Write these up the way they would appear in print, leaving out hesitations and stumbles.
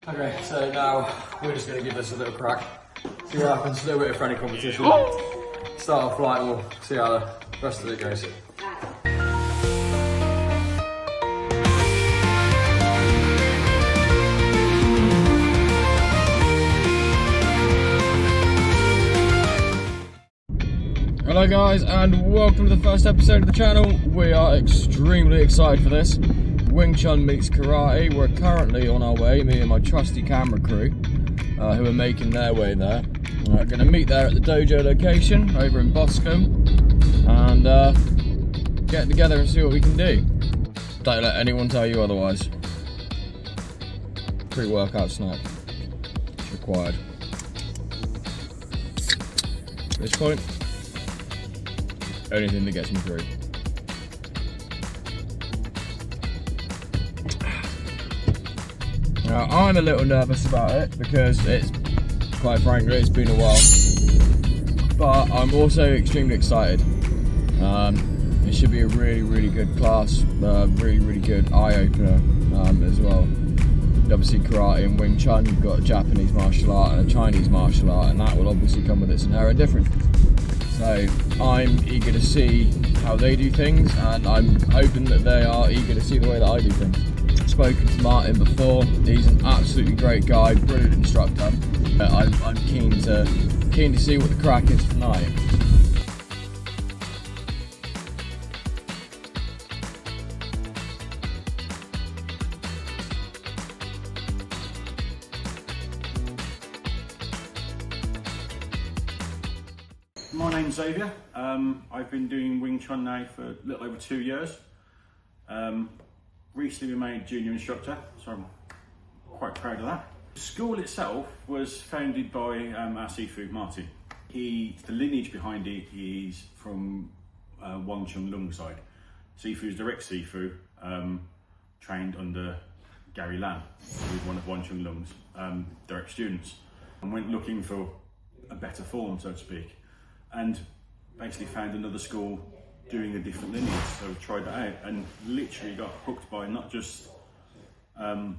Okay, so now we're just going to give this a little crack, see what happens, a little bit of friendly competition. Start off light and we'll see how the rest of it goes. Hello guys, and welcome to the first episode of the channel. We are extremely excited for this. Wing Chun meets karate. We're currently on our way, me and my trusty camera crew, who are making their way there. We're going to meet there at the dojo location over in Boscombe and get together and see what we can do. Don't let anyone tell you otherwise. Pre-workout snack. It's required. At this point, only thing that gets me through. Now, I'm a little nervous about it because quite frankly, it's been a while. But I'm also extremely excited. It should be a really good class, really good eye-opener as well. Obviously karate and Wing Chun, you've got a Japanese martial art and a Chinese martial art, and that will obviously come with its inherent difference. So I'm eager to see how they do things, and I'm hoping that they are eager to see the way that I do things. Spoken to Martin before. He's an absolutely great guy, brilliant instructor. I'm keen to see what the crack is tonight. My name's Xavier. I've been doing Wing Chun now for a little over 2 years. Recently been made junior instructor, so I'm quite proud of that. The school itself was founded by our Sifu, Martin. The lineage behind it is from Wang Chun Lung side. Sifu's direct Sifu, trained under Gary Lam, who was one of Wang Chun Lung's direct students, and went looking for a better form, so to speak, and basically found another school doing a different lineage, so tried that out and literally got hooked by not just the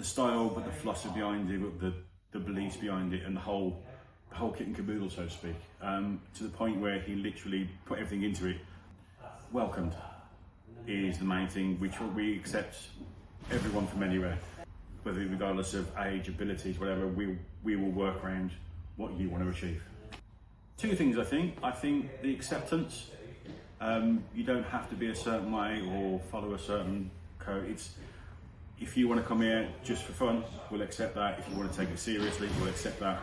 style, but the philosophy behind it, but the beliefs behind it, and the whole kit and caboodle, so to speak, to the point where he literally put everything into it. Welcomed is the main thing. We accept everyone from anywhere, whether regardless of age, abilities, whatever. We will work around what you want to achieve. Two things, I think. I think the acceptance. You don't have to be a certain way or follow a certain code. If you want to come here just for fun, we'll accept that. If you want to take it seriously, we'll accept that.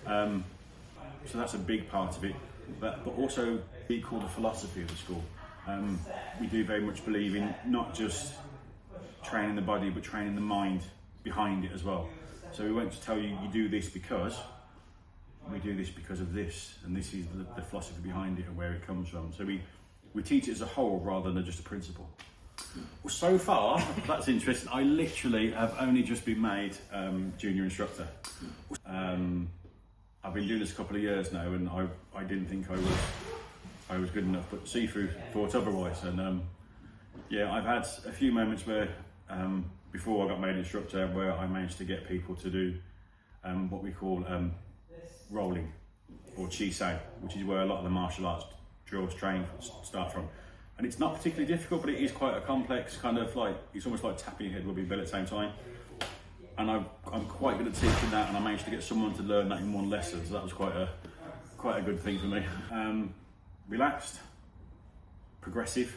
So that's a big part of it. But also, we call the philosophy of the school. We do very much believe in not just training the body, but training the mind behind it as well. So we won't just tell you, you do this because. We do this because of this, and this is the philosophy behind it and where it comes from. So we teach it as a whole rather than just a principle. Well, so far, that's interesting. I literally have only just been made junior instructor. I've been doing this a couple of years now, and I didn't think I was good enough, but Sifu thought otherwise. And yeah, I've had a few moments where before I got made instructor, where I managed to get people to do what we call rolling or chi sao, which is where a lot of the martial arts drills start from. And it's not particularly difficult, but it is quite a complex kind of like, it's almost like tapping your head with a bell at the same time. And I'm quite good at teaching that, and I managed to get someone to learn that in one lesson, so that was quite a good thing for me. Relaxed, progressive,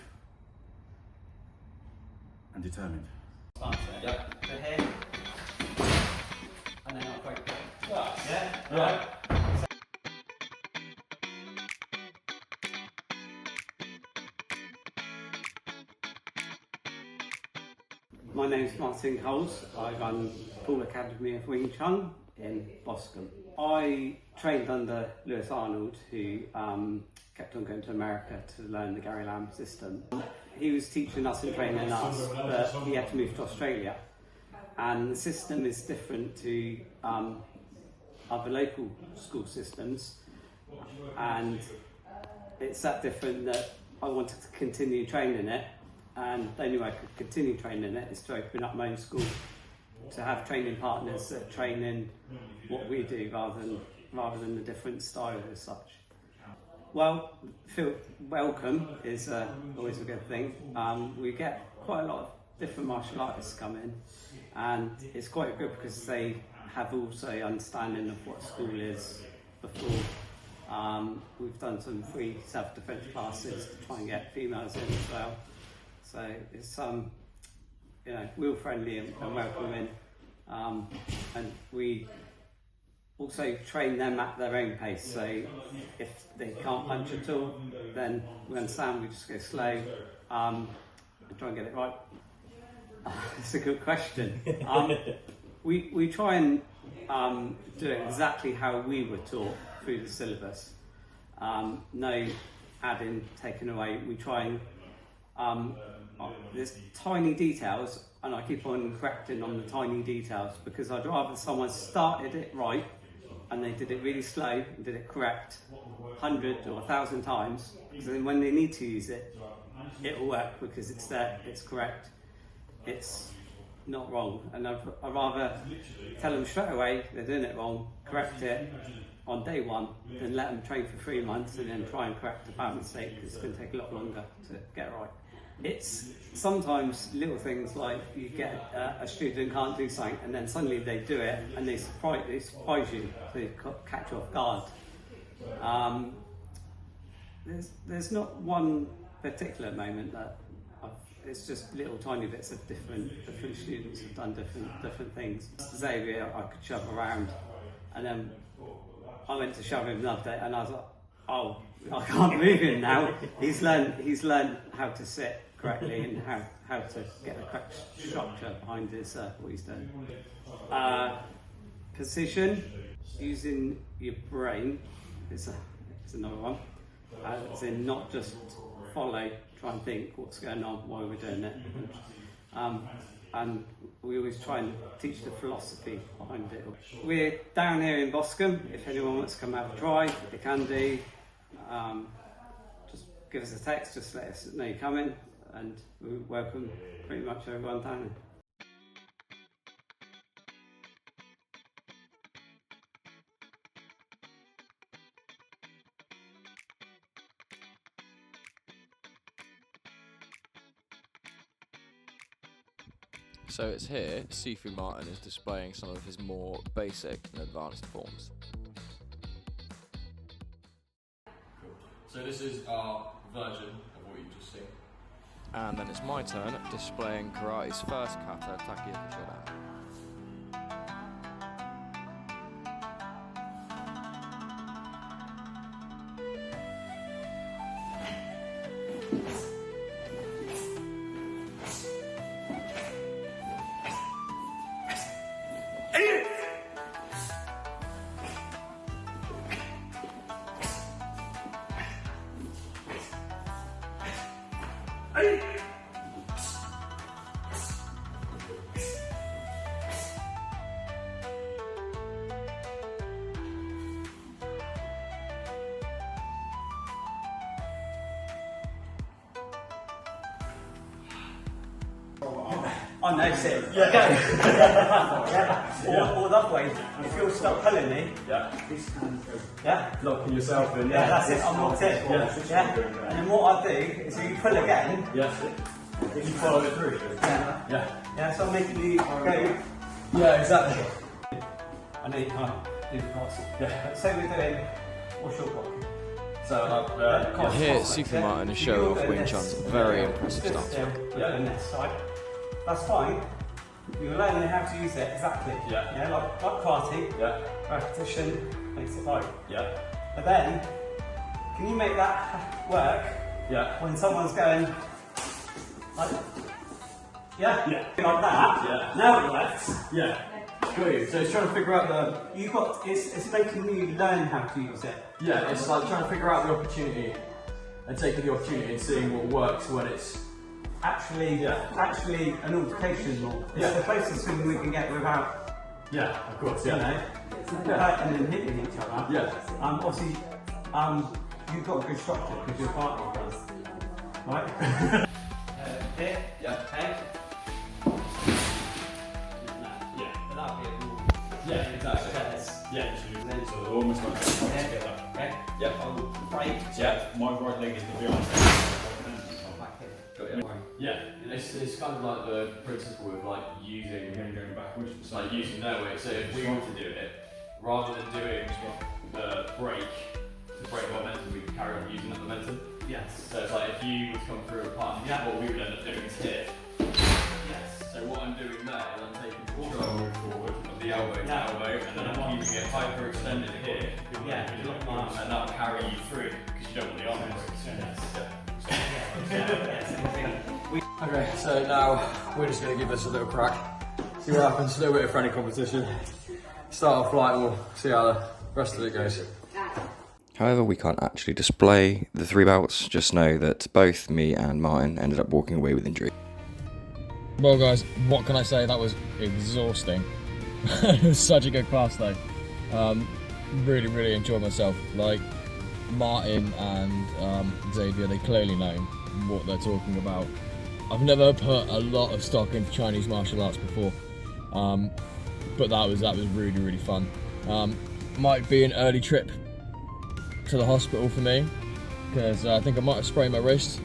and determined. Yep. So here, and then I'll focus. Yeah? Yeah. My name's Martin Coles. I run Poole Academy of Wing Chun in Boscombe. I trained under Lewis Arnold, who kept on going to America to learn the Gary Lam system. He was teaching us and training us, but he had to move to Australia. And the system is different to other local school systems, and it's that different that I wanted to continue training it, and the only way I could continue training it is to open up my own school to have training partners that train in what we do rather than the different style as such. Well, feel welcome is always a good thing. We get quite a lot of different martial artists come in, and it's quite good because they have also understanding of what school is before. We've done some free self-defense classes to try and get females in as well. So it's real friendly and welcoming, and we also train them at their own pace. So if they can't punch at all, then we understand. We just go slow and try and get it right. It's a good question. We try and do it exactly how we were taught through the syllabus. No adding, taken away. We try and there's tiny details, and I keep on correcting on the tiny details because I'd rather someone started it right and they did it really slow and did it correct 100 or 1,000 times, because then when they need to use it, it'll work because it's there, it's correct, it's not wrong. And I'd rather tell them straight away they're doing it wrong, correct it on day one, than let them train for 3 months and then try and correct a bad mistake, because it's going to take a lot longer to get it right. It's sometimes little things like you get a student can't do something and then suddenly they do it and they surprise you, they catch you off guard. There's not one particular moment that it's just little tiny bits of different students have done different things. Xavier I could shove around, and then I went to shove him another day and I was like, oh, I can't move him now. He's learned how to sit correctly and how to get the correct structure behind his what he's doing. Position, using your brain is another one. As in not just follow, try and think what's going on while we're doing it. And we always try and teach the philosophy behind it. We're down here in Boscombe. If anyone wants to come have a try, they can do. Just give us a text, just let us know you're coming, and we welcome pretty much everyone down here. So it's here, Sifu Martin is displaying some of his more basic and advanced forms. So this is our version of what you've just seen. And then it's my turn displaying karate's first kata, Takiya Shodan. Oh no, sit. Yeah. Or that way. If you'll stop pulling me. Yeah. Locking yourself in. Yeah, that's it. I'm locked in. Yeah. And then what I do is if you pull again. Yes. If you follow it through. Yeah. So I'm making you go. Yeah, exactly. I know you can't do the cross. Yeah. So we're doing. What's your block? So Here, Sifu Martin is showing off Wing Chun's very impressive stance. Yeah. On this side. That's fine. You're learning how to use it exactly. Yeah. Like karate. Yeah. Repetition makes it right. Yeah. But then, can you make that work? Yeah. When someone's going like, yeah, Yeah. like that. Yeah. Now it works. Yeah. Got you. So it's trying to figure out the. It's making you learn how to use it. Yeah. It's like trying to figure out the opportunity and taking the opportunity and seeing what works when it's. Actually an altercation law. It's the closest thing we can get without. Yeah. Of course. You Yeah. know, hurting and hitting each other. Yeah. Obviously, you've got a good structure because you're partner does. Right? Here. Yeah. Okay. Yeah. Yeah, exactly. Yeah, so they're almost like together. Okay. Yeah. Right. Yeah. My right leg is the behind. Got you. Yeah, it's kind of like the principle of like using Going backwards. it's like using their weight. So if we want to do it, rather than doing the break to break momentum, we can carry on using that momentum. Yes. So it's like if you would come through a pattern, what we would end up doing is here. Yes. So what I'm doing there is I'm taking control forward of the elbow to elbow, and then I'm keeping it hyperextended here. Yeah. And that'll carry you through because you don't want the arm breaks. Okay, so now we're just going to give this a little crack, see what happens, a little bit of friendly competition, start off light and we'll see how the rest of it goes. However, we can't actually display the 3 bouts, just know that both me and Martin ended up walking away with injury. Well guys, what can I say, that was exhausting. It was such a good class though. Really enjoyed myself. Like Martin and Xavier, they clearly know what they're talking about. I've never put a lot of stock into Chinese martial arts before, but that was really fun. Might be an early trip to the hospital for me, because I think I might have sprained my wrist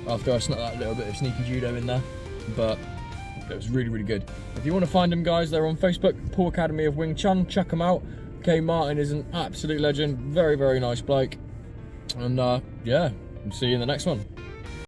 after I snuck that little bit of sneaky judo in there, but it was really good. If you want to find them guys, they're on Facebook, Poole Academy of Wing Chun, check them out. K Martin is an absolute legend, very nice bloke, and yeah, see you in the next one.